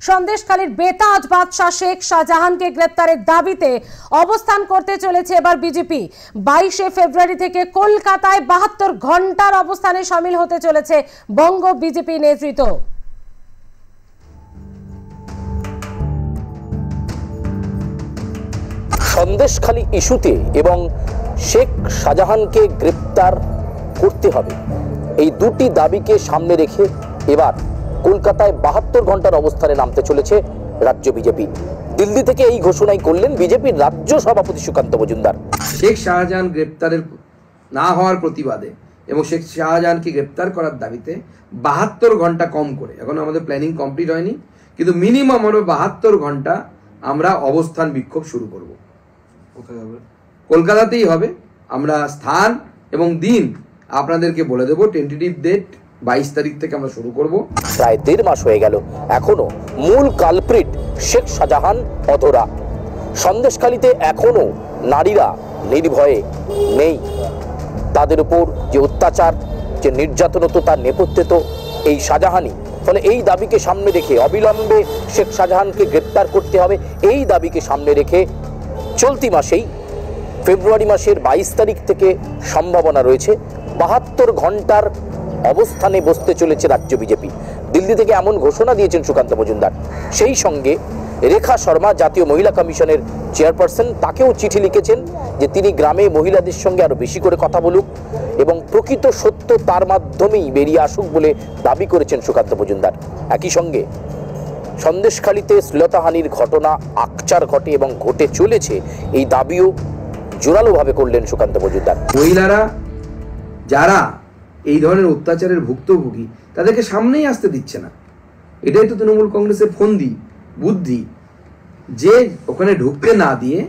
সন্দেশখালীর বেতাজ বাদশাহ শেখ শাহজাহানকে গ্রেপ্তারের দাবিতে অবস্থান করতে চলেছে এবার বিজেপি। 22শে ফেব্রুয়ারি থেকে কলকাতায় 72 ঘন্টার অবস্থানে শামিল হতে চলেছে বঙ্গ বিজেপি নেতৃত্ব। সন্দেশখালী ইস্যুতে এবং শেখ শাহজাহানকে গ্রেপ্তার করতে হবে, এই দুটি দাবিকে সামনে রেখে এবার কলকাতায় 72 ঘন্টার অবস্থানে নামতে চলেছে রাজ্য বিজেপি। দিল্লি থেকে এই ঘোষণাই করলেন বিজেপির রাজ্য সভাপতি সুকান্ত মজুমদার। শেখ শাহজাহান গ্রেপ্তারের না হওয়ার প্রতিবাদে এবং শেখ শাহজাহানকে গ্রেপ্তার করার দাবিতে 72 ঘন্টা কম করে, এখন আমাদের প্ল্যানিং কমপ্লিট হয়নি, কিন্তু মিনিমাম আমরা 72 ঘন্টা আমরা অবস্থান বিক্ষোভ শুরু করব। কোথায় হবে? কলকাতাতেই হবে। আমরা স্থান এবং দিন আপনাদেরকে বলে দেবো। টেন্টেটিভ ডেট 22 তারিখ থেকে আমরা শুরু করব। প্রায় 1.5 মাস হয়ে গেল, এখনো মূল কালপ্রিট শেখ শাহজাহান অধরা। সন্দেশখালীতে এখনো নারীরা নির্ভয়ে নেই। তাদের উপর যে অত্যাচার, যে নির্যাতন হতো তার নেপথ্যে তো এই শাহজাহানই। ফলে এই দাবিকে সামনে রেখে অবিলম্বে শেখ শাহজাহানকে গ্রেপ্তার করতে হবে। এই দাবিকে সামনে রেখে চলতি মাসেই ফেব্রুয়ারি মাসের 22 তারিখ থেকে সম্ভাবনা রয়েছে 72 ঘন্টার অবস্থানে বসতে চলেছে রাজ্য বিজেপি। দিল্লি থেকে এমন ঘোষণা দিয়েছেন সুকান্ত মজুমদার। সেই সঙ্গে রেখা শর্মা, জাতীয় মহিলা কমিশনের চেয়ারপারসন, তাকেও চিঠি লিখেছেন যে তিনি গ্রামে মহিলাদের সঙ্গে আরো বেশি করে কথা বলুক এবং প্রকৃত সত্য তার মাধ্যমেই বেরিয়ে আসুক বলে দাবি করেছেন সুকান্ত মজুমদার। একই সঙ্গে সন্দেশখালীতে শ্লীলতাহানির ঘটনা আকচার ঘটে এবং ঘটে চলেছে, এই দাবিও জোরালোভাবে করলেন সুকান্ত মজুমদার। মহিলারা যারা এই ধরনের অত্যাচারের ভুক্তভোগী তাদেরকে সামনেই আসতে দিচ্ছে না। এটাই তো তৃণমূল কংগ্রেসের ফন্দি বুদ্ধি, যে ওখানে ঢুকতে না দিয়ে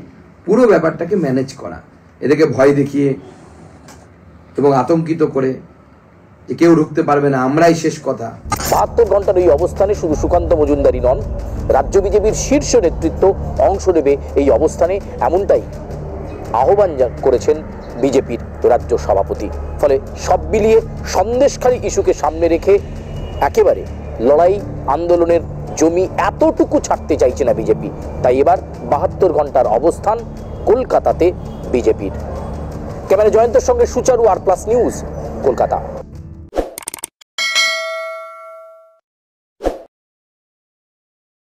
পুরো ব্যাপারটাকে ম্যানেজ করা, এদেরকে ভয় দেখিয়ে এবং আতঙ্কিত করে যে কেউ ঢুকতে পারবে না, আমরাই শেষ কথা। 72 ঘন্টার এই অবস্থানে শুধু সুকান্ত মজুমদারই নন, রাজ্য বিজেপির শীর্ষ নেতৃত্ব অংশ নেবে এই অবস্থানে, এমনটাই আহ্বান করেছেন বিজেপির রাজ্য সভাপতি। ফলে সব মিলিয়ে সন্দেশখালী ইস্যুকে সামনে রেখে একেবারে লড়াই আন্দোলনের জমি এতটুকু ছাড়তে চাইছে না বিজেপি। তাই এবার 72 ঘন্টার অবস্থান কলকাতাতে বিজেপির। ক্যামেরা জয়ন্তের সঙ্গে সুচারু, আর প্লাস নিউজ, কলকাতা।